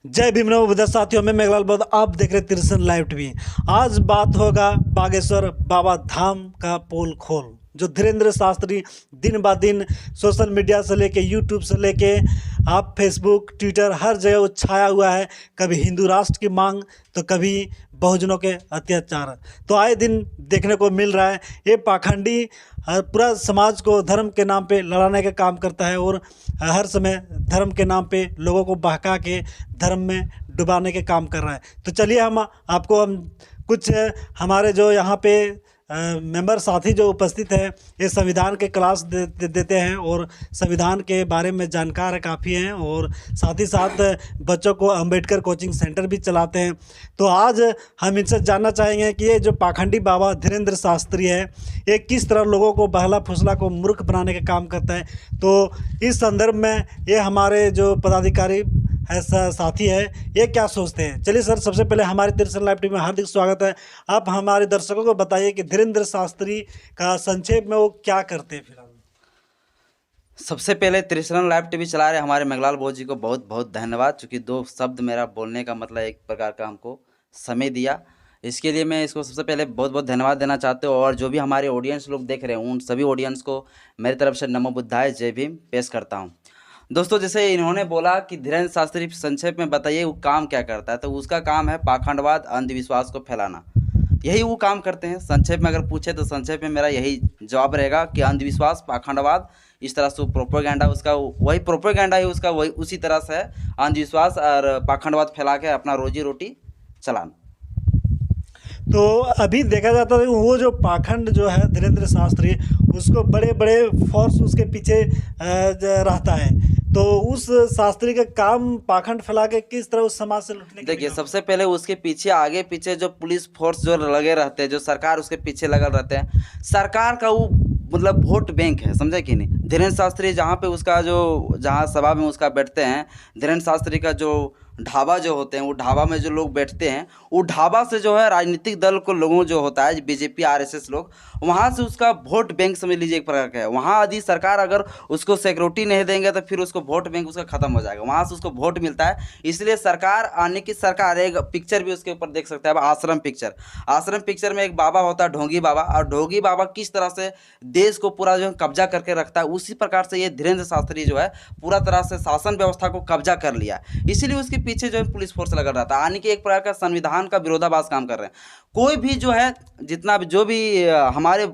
जय भीम नमो बुद्ध साथियों, मैं मेघलाल बौद्ध, आप देख रहे तिरसन लाइव टीवी। आज बात होगा बागेश्वर बाबा धाम का पोल खोल, जो धीरेन्द्र शास्त्री दिन ब दिन सोशल मीडिया से लेके यूट्यूब से लेके आप फेसबुक ट्विटर हर जगह वो छाया हुआ है। कभी हिंदू राष्ट्र की मांग तो कभी बहुजनों के अत्याचार तो आए दिन देखने को मिल रहा है। ये पाखंडी पूरा समाज को धर्म के नाम पे लड़ाने का काम करता है और हर समय धर्म के नाम पे लोगों को बहका के धर्म में डुबाने के काम कर रहा है। तो चलिए हम कुछ हमारे जो यहाँ पे मेंबर साथी जो उपस्थित हैं, ये संविधान के क्लास देते हैं और संविधान के बारे में जानकार काफ़ी हैं और साथ ही साथ बच्चों को अंबेडकर कोचिंग सेंटर भी चलाते हैं। तो आज हम इनसे जानना चाहेंगे कि ये जो पाखंडी बाबा धीरेन्द्र शास्त्री है, ये किस तरह लोगों को बहला फुसला को मूर्ख बनाने का काम करता है। तो इस संदर्भ में ये हमारे जो पदाधिकारी ऐसा साथी है, ये क्या सोचते हैं। चलिए सर, सबसे पहले हमारे तिरसन लाइव टीवी में हार्दिक स्वागत है। आप हमारे दर्शकों को बताइए कि धीरेन्द्र शास्त्री का संक्षेप में वो क्या करते हैं फिलहाल। सबसे पहले तिरसन लाइव टीवी चला रहे हमारे मेघलाल बौद्ध जी को बहुत बहुत धन्यवाद, क्योंकि दो शब्द मेरा बोलने का मतलब एक प्रकार का हमको समय दिया। इसके लिए मैं इसको सबसे पहले बहुत बहुत धन्यवाद देना चाहते हो। और जो भी हमारे ऑडियंस लोग देख रहे हैं, उन सभी ऑडियंस को मेरी तरफ से नमो बुद्धाय जय भीम पेश करता हूँ। दोस्तों, जैसे इन्होंने बोला कि धीरेन्द्र शास्त्री संक्षेप में बताइए वो काम क्या करता है, तो उसका काम है पाखंडवाद, अंधविश्वास को फैलाना। यही वो काम करते हैं। संक्षेप में अगर पूछे तो संक्षेप में मेरा यही जवाब रहेगा कि अंधविश्वास, पाखंडवाद, इस तरह से प्रोपेगेंडा उसका वही प्रोपेगेंडा ही उसका वही उसी तरह से है। अंधविश्वास और पाखंडवाद फैला के अपना रोजी रोटी चलाना। तो अभी देखा जाता है वो जो पाखंड जो है धीरेन्द्र शास्त्री, उसको बड़े बड़े फोर्स उसके पीछे रहता है। तो उस शास्त्री का काम पाखंड फैला के किस तरह उस समाज से लुटने। देखिए, सबसे पहले उसके पीछे आगे पीछे जो पुलिस फोर्स जो लगे रहते हैं, जो सरकार उसके पीछे लगे रहते हैं, सरकार का वो मतलब वोट बैंक है, समझे कि नहीं। धीरेन्द्र शास्त्री जहाँ पे उसका जो जहाँ सभा में उसका बैठते हैं, धीरेन्द्र शास्त्री का जो ढाबा जो होते हैं, वो ढाबा में जो लोग बैठते हैं, वो ढाबा से जो है राजनीतिक दल को लोगों जो होता है बीजेपी आरएसएस लोग, वहाँ से उसका वोट बैंक समझ लीजिए एक प्रकार का है। वहाँ यदि सरकार अगर उसको सिक्योरिटी नहीं देंगे तो फिर उसको वोट बैंक उसका ख़त्म हो जाएगा। वहाँ से उसको वोट मिलता है। इसलिए सरकार आने की सरकार एक पिक्चर भी उसके ऊपर देख सकते हैं, आश्रम पिक्चर। आश्रम पिक्चर में एक बाबा होता है ढोंगी बाबा, और ढोंगी बाबा किस तरह से देश को पूरा जो है कब्जा करके रखता है, उसी प्रकार से ये धीरेन्द्र शास्त्री जो है पूरा तरह से शासन व्यवस्था को कब्जा कर लिया। इसीलिए उसके पीछे जो है पुलिस फोर्स लगा रहता है। यानी कि एक प्रकार का संविधान का विरोधाभास काम कर रहे हैं। कोई भी जो है जितना भी जो भी हमारे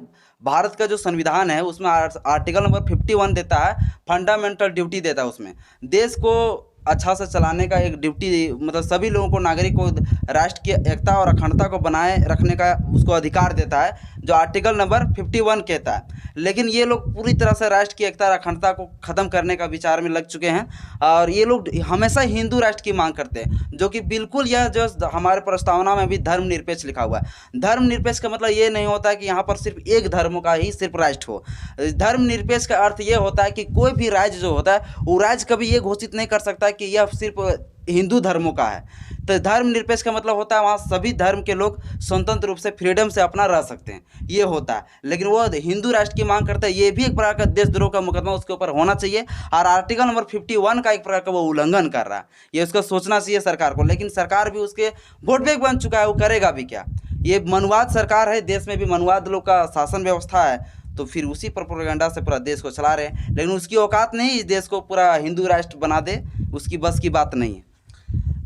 भारत का जो संविधान है, उसमें आर्टिकल नंबर 51 देता है, फंडामेंटल ड्यूटी देता है। उसमें देश को अच्छा से चलाने का एक ड्यूटी, मतलब सभी लोगों को, नागरिक को राष्ट्र की एकता और अखंडता को बनाए रखने का उसको अधिकार देता है, जो आर्टिकल नंबर 51 कहता है। लेकिन ये लोग पूरी तरह से राष्ट्र की एकता और अखंडता को ख़त्म करने का विचार में लग चुके हैं। और ये लोग हमेशा हिंदू राष्ट्र की मांग करते हैं, जो कि बिल्कुल यह जो हमारे प्रस्तावना में भी धर्मनिरपेक्ष लिखा हुआ है। धर्मनिरपेक्ष का मतलब ये नहीं होता है कि यहाँ पर सिर्फ एक धर्म का ही सिर्फ राष्ट्र हो। धर्मनिरपेक्ष का अर्थ ये होता है कि कोई भी राज्य जो होता है, वो राज्य कभी ये घोषित नहीं कर सकता कि यह सिर्फ हिंदू धर्मों का है। तो धर्मनिरपेक्ष का मतलब होता है वहाँ सभी धर्म के लोग स्वतंत्र रूप से फ्रीडम से अपना रह सकते हैं, ये होता है। लेकिन वो हिंदू राष्ट्र की मांग करता है, ये भी एक प्रकार का देशद्रोह का मुकदमा उसके ऊपर होना चाहिए। और आर्टिकल नंबर 51 का एक प्रकार का वो उल्लंघन कर रहा है, ये उसका सोचना चाहिए सरकार को। लेकिन सरकार भी उसके वोट बैंक बन चुका है, वो करेगा भी क्या। ये मनुवाद सरकार है, देश में भी मनुवाद लोग का शासन व्यवस्था है, तो फिर उसी प्रोपेगेंडा से पूरा देश को चला रहे हैं। लेकिन उसकी औकात नहीं इस देश को पूरा हिंदू राष्ट्र बना दे, उसकी बस की बात नहीं है।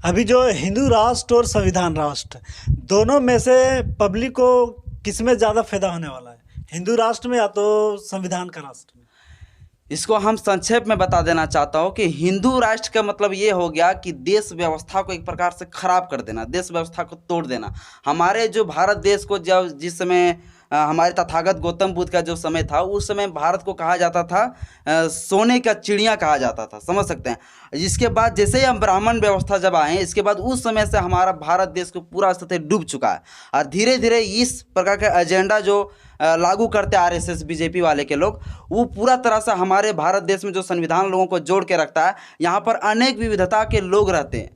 अभी जो हिंदू राष्ट्र और संविधान राष्ट्र, दोनों में से पब्लिक को किसमें ज़्यादा फायदा होने वाला है, हिंदू राष्ट्र में या तो संविधान का राष्ट्र में। इसको हम संक्षेप में बता देना चाहता हूँ कि हिंदू राष्ट्र का मतलब ये हो गया कि देश व्यवस्था को एक प्रकार से खराब कर देना, देश व्यवस्था को तोड़ देना। हमारे जो भारत देश को जब जिस समय हमारे तथागत गौतम बुद्ध का जो समय था, उस समय भारत को कहा जाता था सोने का चिड़िया कहा जाता था, समझ सकते हैं। जिसके बाद जैसे ही हम ब्राह्मण व्यवस्था जब आए, इसके बाद उस समय से हमारा भारत देश को पूरा स्थिति डूब चुका है। और धीरे धीरे इस प्रकार का एजेंडा जो लागू करते आरएसएस बीजेपी वाले के लोग, वो पूरा तरह से हमारे भारत देश में जो संविधान लोगों को जोड़ के रखता है। यहाँ पर अनेक विविधता के लोग रहते हैं,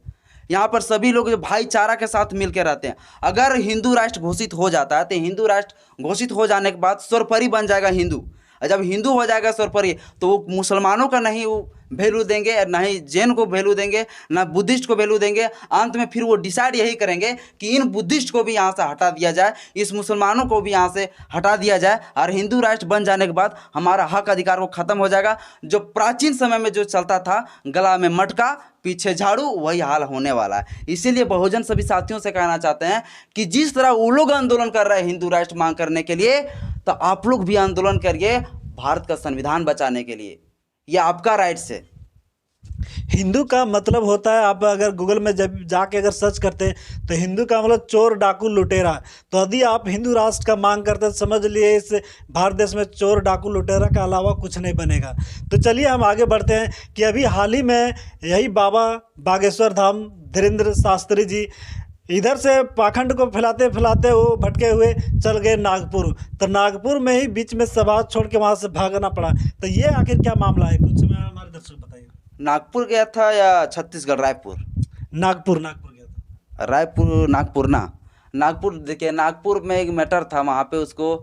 यहाँ पर सभी लोग जो भाईचारा के साथ मिलकर रहते हैं। अगर हिंदू राष्ट्र घोषित हो जाता है, तो हिंदू राष्ट्र घोषित हो जाने के बाद सर्वोपरि बन जाएगा हिंदू। और जब हिंदू हो जाएगा सर्वोपरि तो वो मुसलमानों का नहीं वो वैल्यू देंगे, ना ही जैन को वैल्यू देंगे, ना बुद्धिस्ट को वैल्यू देंगे। अंत में फिर वो डिसाइड यही करेंगे कि इन बुद्धिस्ट को भी यहाँ से हटा दिया जाए, इस मुसलमानों को भी यहाँ से हटा दिया जाए, और हिंदू राष्ट्र बन जाने के बाद हमारा हक अधिकार वो खत्म हो जाएगा। जो प्राचीन समय में जो चलता था गला में मटका पीछे झाड़ू, वही हाल होने वाला है। इसीलिए बहुजन सभी साथियों से कहना चाहते हैं कि जिस तरह वो लोग आंदोलन कर रहे हैं हिंदू राष्ट्र मांग करने के लिए, तो आप लोग भी आंदोलन करिए भारत का संविधान बचाने के लिए। ये आपका राइट्स है। हिंदू का मतलब होता है, आप अगर गूगल में जब जाके अगर सर्च करते हैं तो हिंदू का मतलब चोर डाकू लुटेरा। तो यदि आप हिंदू राष्ट्र का मांग करते हैं तो समझ लिए इस भारत देश में चोर डाकू लुटेरा के अलावा कुछ नहीं बनेगा। तो चलिए हम आगे बढ़ते हैं कि अभी हाल ही में यही बाबा बागेश्वर धाम धीरेन्द्र शास्त्री जी इधर से पाखंड को फैलाते फैलाते वो भटके हुए चल गए नागपुर। तो नागपुर में ही बीच में सभा छोड़ के वहाँ से भागना पड़ा। तो ये आखिर क्या मामला है, कुछ हमारे दर्शक बताइए। नागपुर गया था या छत्तीसगढ़? रायपुर नागपुर गया था। रायपुर नागपुर ना, नागपुर देखिए, नागपुर में एक मैटर था, वहाँ पे उसको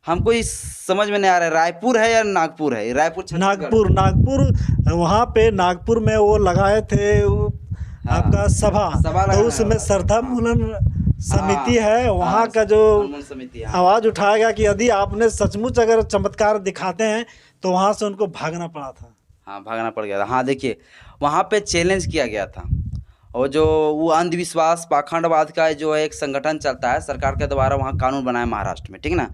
हमको इस समझ में नहीं आ रहा है रायपुर है या नागपुर है। रायपुर नागपुर वहाँ पे नागपुर में वो लगाए थे आपका सभा तो उसमें श्रद्धा मूलन समिति है वहाँ का जो आवाज़ उठाएगा कि यदि आपने सचमुच अगर चमत्कार दिखाते हैं तो वहाँ से उनको भागना पड़ा था। हाँ, भागना पड़ गया था। हाँ देखिए, वहाँ पे चैलेंज किया गया था, और जो वो अंधविश्वास पाखंडवाद का जो है एक संगठन चलता है सरकार के द्वारा, वहाँ कानून बनाया महाराष्ट्र में, ठीक ना।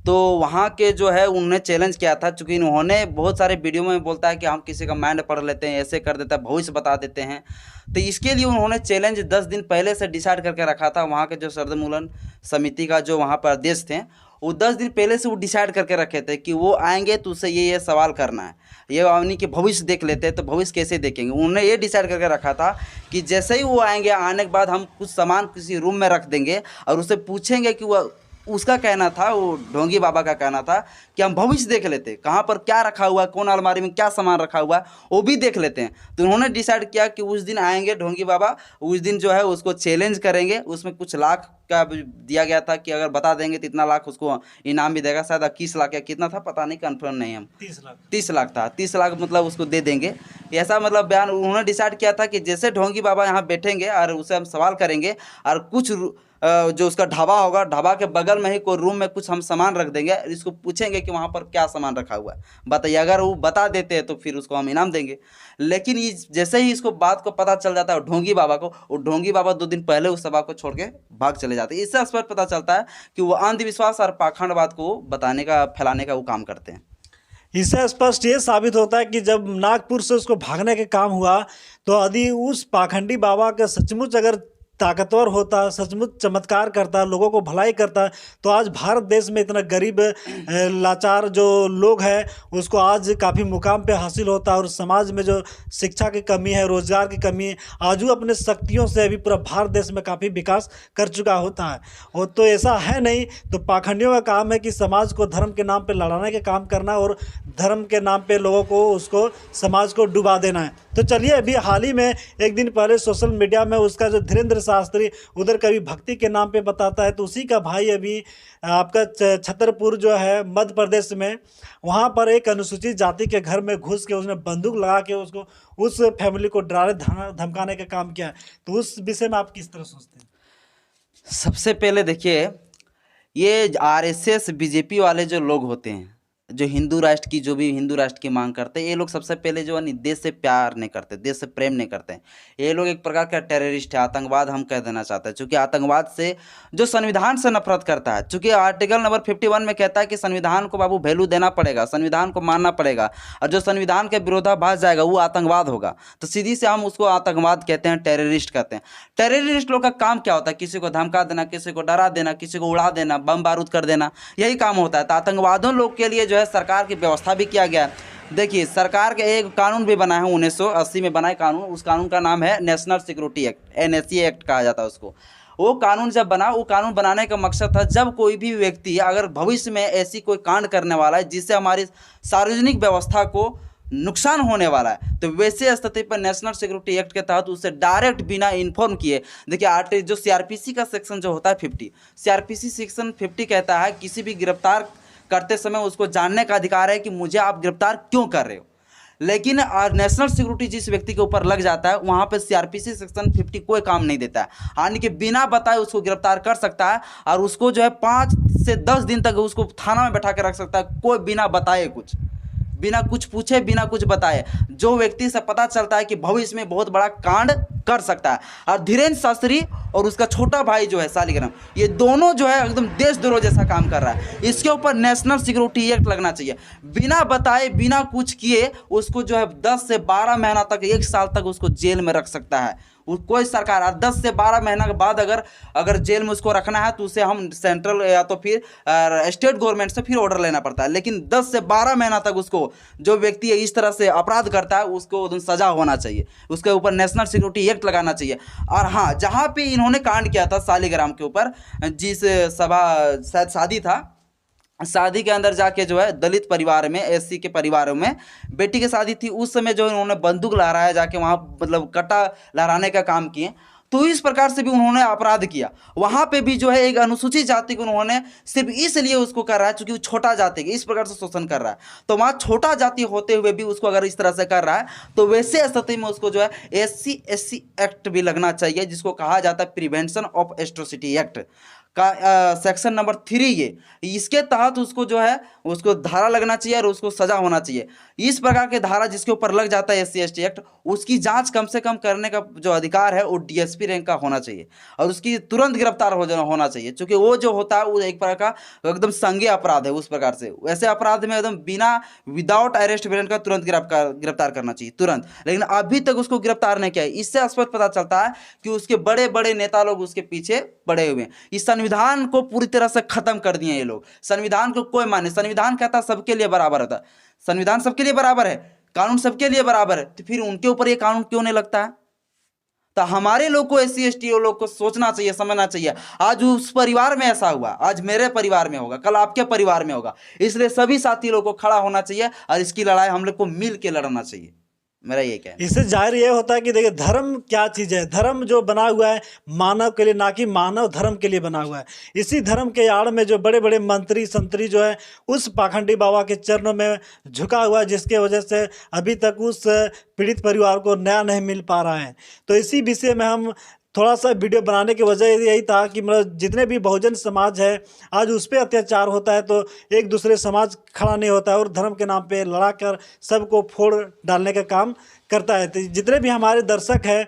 तो वहाँ के जो है उन्होंने चैलेंज किया था, चूँकि उन्होंने बहुत सारे वीडियो में बोलता है कि हम किसी का माइंड पढ़ लेते हैं, ऐसे कर देते हैं, भविष्य बता देते हैं। तो इसके लिए उन्होंने चैलेंज 10 दिन पहले से डिसाइड करके रखा था। वहाँ के जो श्रद्धामूलन समिति का जो वहाँ पर अध्यक्ष थे, वो 10 दिन पहले से वो डिसाइड करके रखे थे कि वो आएंगे तो उससे ये सवाल करना है, ये उन्हीं के भविष्य देख लेते हैं। तो भविष्य कैसे देखेंगे, उन्होंने ये डिसाइड करके रखा था कि जैसे ही वो आएंगे, आने के बाद हम कुछ सामान किसी रूम में रख देंगे और उससे पूछेंगे कि वह, उसका कहना था, वो ढोंगी बाबा का कहना था कि हम भविष्य देख लेते हैं, कहाँ पर क्या रखा हुआ है, कौन अलमारी में क्या सामान रखा हुआ है वो भी देख लेते हैं। तो उन्होंने डिसाइड किया कि उस दिन आएंगे ढोंगी बाबा, उस दिन जो है उसको चैलेंज करेंगे। उसमें कुछ लाख का दिया गया था कि अगर बता देंगे तो इतना लाख उसको इनाम भी देगा, शायद 21 लाख या कितना था पता नहीं, कन्फर्म नहीं, हम 30 लाख था, 30 लाख मतलब उसको दे देंगे, ऐसा मतलब बयान उन्होंने डिसाइड किया था कि जैसे ढोंगी बाबा यहाँ बैठेंगे और उसे हम सवाल करेंगे, और कुछ जो उसका ढाबा होगा, ढाबा के बगल में ही कोई रूम में कुछ हम सामान रख देंगे, इसको पूछेंगे कि वहाँ पर क्या सामान रखा हुआ है, बताइए। अगर वो बता देते हैं तो फिर उसको हम इनाम देंगे। लेकिन जैसे ही इसको बात को पता चल जाता है ढोंगी बाबा को, वो ढोंगी बाबा 2 दिन पहले उस सभा को छोड़ के भाग चले जाते हैं। इससे स्पष्ट पता चलता है कि वो अंधविश्वास और पाखंडवाद को बताने का, फैलाने का वो काम करते हैं। इससे स्पष्ट ये साबित होता है कि जब नागपुर से उसको भागने के काम हुआ तो यदि उस पाखंडी बाबा के सचमुच अगर ताकतवर होता, सचमुच चमत्कार करता, लोगों को भलाई करता, तो आज भारत देश में इतना गरीब लाचार जो लोग हैं उसको आज काफ़ी मुकाम पे हासिल होता। और समाज में जो शिक्षा की कमी है, रोजगार की कमी है, आज वो अपने शक्तियों से अभी पूरा भारत देश में काफ़ी विकास कर चुका होता है। और तो ऐसा है नहीं, तो पाखंडियों का काम है कि समाज को धर्म के नाम पे लड़ाने के काम करना और धर्म के नाम पे लोगों को, उसको समाज को डुबा देना है। तो चलिए, अभी हाल ही में एक दिन पहले सोशल मीडिया में उसका जो धीरेन्द्र शास्त्री उधर कभी भक्ति के नाम पे बताता है, तो उसी का भाई अभी आपका छतरपुर जो है मध्य प्रदेश में, वहाँ पर एक अनुसूचित जाति के घर में घुस के उसने बंदूक लगा के उसको, उस फैमिली को डराने धमकाने का काम किया। तो उस विषय में आप किस तरह सोचते हैं? सबसे पहले देखिए, ये RSS बीजेपी वाले जो लोग होते हैं, जो हिंदू राष्ट्र की, जो भी हिंदू राष्ट्र की मांग करते हैं, ये लोग सबसे पहले जो है देश से प्यार नहीं करते, देश से प्रेम नहीं करते हैं। ये लोग एक प्रकार का टेररिस्ट है, आतंकवाद हम कह देना चाहते हैं। चूँकि आतंकवाद से जो संविधान से नफरत करता है, चूँकि आर्टिकल नंबर 51 में कहता है कि संविधान को बाबू वैल्यू देना पड़ेगा, संविधान को मानना पड़ेगा, और जो संविधान के विरोधाभास जाएगा वो आतंकवाद होगा। तो सीधी से हम उसको आतंकवाद कहते हैं, टेररिस्ट कहते हैं। टेररिस्ट लोग का काम क्या होता है? किसी को धमका देना, किसी को डरा देना, किसी को उड़ा देना, बम बारूद कर देना, यही काम होता है। तो आतंकवादियों लोग के लिए जो है सरकार की व्यवस्था भी किया गया है। देखिए, सरकार के एक कानून भी बना है, 1980 में बना है कानून। उस कानून का नाम है national security act, NSA act कहा जाता है उसको। वो कानून जब बना, वो कानून बनाने का मकसद था, जब कोई भी व्यक्ति अगर भविष्य में ऐसी कोई कांड करने वाला है जिससे हमारी सार्वजनिक व्यवस्था को नुकसान होने वाला है, तो वैसे स्थिति पर नेशनल सिक्योरिटी एक्ट के तहत उससे डायरेक्ट बिना इन्फॉर्म किए, देखिए जो CRPC का सेक्शन जो होता है 50, CRPC सेक्शन 50 कहता है किसी भी गिरफ्तार करते समय उसको जानने का अधिकार है कि मुझे आप गिरफ्तार क्यों कर रहे हो। लेकिन नेशनल सिक्योरिटी जिस व्यक्ति के ऊपर लग जाता है वहाँ पे सीआरपीसी सेक्शन 50 कोई काम नहीं देता है, यानी कि बिना बताए उसको गिरफ्तार कर सकता है और उसको जो है 5 से 10 दिन तक उसको थाना में बैठा के रख सकता है, कोई बिना बताए, कुछ बिना कुछ पूछे, बिना कुछ बताए। जो व्यक्ति से पता चलता है कि भविष्य में बहुत बड़ा कांड कर सकता है। और धीरेन्द्र शास्त्री और उसका छोटा भाई जो है सालिग्राम, ये दोनों जो है एकदम देशद्रोह जैसा काम कर रहा है। इसके ऊपर नेशनल सिक्योरिटी एक्ट लगना चाहिए। बिना बताए, बिना कुछ किए उसको जो है 10 से 12 महीना तक, 1 साल तक उसको जेल में रख सकता है कोई सरकार। और 10 से 12 महीना के बाद अगर जेल में उसको रखना है तो उसे हम सेंट्रल या तो फिर स्टेट गवर्नमेंट से फिर ऑर्डर लेना पड़ता है। लेकिन 10 से 12 महीना तक उसको, जो व्यक्ति इस तरह से अपराध करता है उसको सजा होना चाहिए, उसके ऊपर नेशनल सिक्योरिटी एक्ट लगाना चाहिए। और हाँ, जहाँ पे इन्होंने कांड किया था सालिग्राम के ऊपर, जिस सभा शायद शादी था, शादी के अंदर जाके जो है दलित परिवार में, एससी के परिवारों में बेटी की शादी थी, उस समय जो इन्होंने बंदूक लहराया जाके वहाँ, मतलब कट्टा लहराने का काम किए, तो इस प्रकार से भी उन्होंने अपराध किया। वहाँ पे भी जो है एक अनुसूचित जाति को उन्होंने सिर्फ इसलिए उसको कर रहा है क्योंकि वो छोटा जाति के इस प्रकार से शोषण कर रहा है। तो वहाँ छोटा जाति होते हुए भी उसको अगर इस तरह से कर रहा है तो वैसे स्थिति में उसको जो है SC/SC एक्ट भी लगना चाहिए, जिसको कहा जाता है प्रिवेंशन ऑफ एट्रोसिटी एक्ट का सेक्शन नंबर 3। ये इसके तहत उसको जो है उसको धारा लगना चाहिए और उसको सजा होना चाहिए। इस प्रकार के धारा जिसके ऊपर लग जाता है SC/ST एक्ट, उसकी जांच कम से कम करने का जो अधिकार है वो DSP रैंक का होना चाहिए और उसकी तुरंत गिरफ्तार होना चाहिए, क्योंकि वो जो होता है वो एक प्रकार का एकदम संज्ञेय अपराध है। उस प्रकार से वैसे अपराध में एकदम बिना विदाउट अरेस्ट वारंट का तुरंत गिरफ्तार करना चाहिए, तुरंत। लेकिन अभी तक उसको गिरफ्तार नहीं किया है। इससे स्पष्ट पता चलता है कि उसके बड़े बड़े नेता लोग उसके पीछे पड़े हुए हैं। इस संविधान को पूरी तरह से खत्म कर दिए ये लोग। संविधान को कोई माने, संविधान कहता है सबके लिए बराबर होता है, संविधान सबके लिए बराबर है, कानून सबके लिए बराबर है, तो फिर उनके ऊपर ये कानून क्यों नहीं लगता है? तो हमारे लोग को SC/ST लोग को सोचना चाहिए, समझना चाहिए। आज उस परिवार में ऐसा हुआ, आज मेरे परिवार में होगा, कल आपके परिवार में होगा। इसलिए सभी साथी लोग को खड़ा होना चाहिए और इसकी लड़ाई हम लोग को मिल के लड़ना चाहिए। मेरा ये कहना है। इससे जाहिर ये होता है कि देखिए धर्म क्या चीज़ है। धर्म जो बना हुआ है मानव के लिए, ना कि मानव धर्म के लिए बना हुआ है। इसी धर्म के आड़ में जो बड़े बड़े मंत्री संतरी जो है उस पाखंडी बाबा के चरणों में झुका हुआ है, जिसके वजह से अभी तक उस पीड़ित परिवार को न्याय नहीं मिल पा रहा है। तो इसी विषय में हम थोड़ा सा वीडियो बनाने की वजह यही था कि मतलब जितने भी बहुजन समाज है आज उस पर अत्याचार होता है तो एक दूसरे समाज खड़ा नहीं होता है और धर्म के नाम पे लड़ा कर सबको फोड़ डालने का काम करता है। तो जितने भी हमारे दर्शक हैं,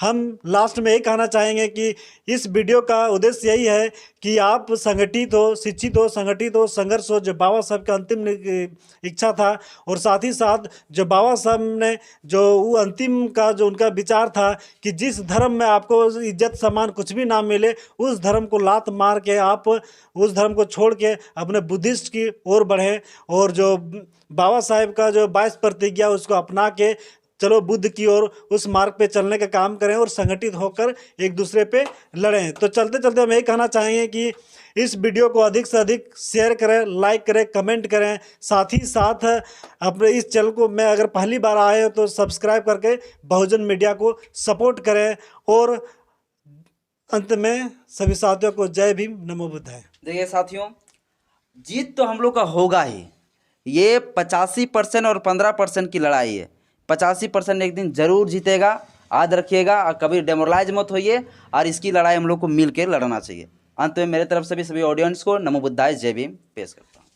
हम लास्ट में यही कहना चाहेंगे कि इस वीडियो का उद्देश्य यही है कि आप संगठित हो, शिक्षित हो, संगठित हो, संघर्ष हो, जो बाबा साहब का अंतिम इच्छा था। और साथ ही साथ जो बाबा साहब ने जो वो अंतिम का जो उनका विचार था कि जिस धर्म में आपको इज्जत सम्मान कुछ भी ना मिले, उस धर्म को लात मार के आप उस धर्म को छोड़ के अपने बुद्धिस्ट की ओर बढ़ें और जो बाबा साहब का जो 22 प्रतिज्ञा उसको अपना के चलो बुद्ध की ओर उस मार्ग पे चलने का काम करें और संगठित होकर एक दूसरे पे लड़ें। तो चलते चलते हम यही कहना चाहेंगे कि इस वीडियो को अधिक से अधिक शेयर करें, लाइक करें, कमेंट करें। साथ ही साथ अपने इस चैनल को मैं अगर पहली बार आए हो तो सब्सक्राइब करके बहुजन मीडिया को सपोर्ट करें। और अंत में सभी साथियों को जय भीम, नमो बुद्धाय। देखिए साथियों, जीत तो हम लोग का होगा ही। ये 85% और 15% की लड़ाई है। 85% एक दिन जरूर जीतेगा, याद रखिएगा। और कभी डेमोरलाइज मत होइए और इसकी लड़ाई हम लोग को मिल के लड़ना चाहिए। अंत में मेरे तरफ से भी सभी ऑडियंस को नमो बुद्धाय, जय भीम पेश करता हूँ।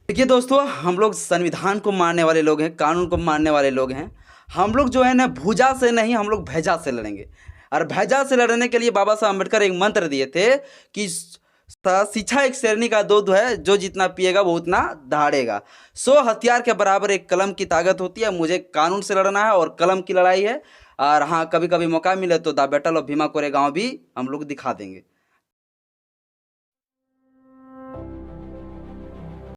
देखिए दोस्तों, हम लोग संविधान को मानने वाले लोग हैं, कानून को मानने वाले लोग हैं। हम लोग जो है ना भुजा से नहीं, हम लोग भैजा से लड़ेंगे। और भैजा से लड़ने के लिए बाबा साहब अम्बेडकर एक मंत्र दिए थे कि शिक्षा एक शेरनी का दूध है, जो जितना पिएगा वो उतना दहाड़ेगा। 100 हथियार के बराबर एक कलम की ताकत होती है। मुझे कानून से लड़ना है और कलम की लड़ाई है। और हाँ, कभी कभी मौका मिले तो the battle of Bhima Koregaon भी हम लोग दिखा देंगे।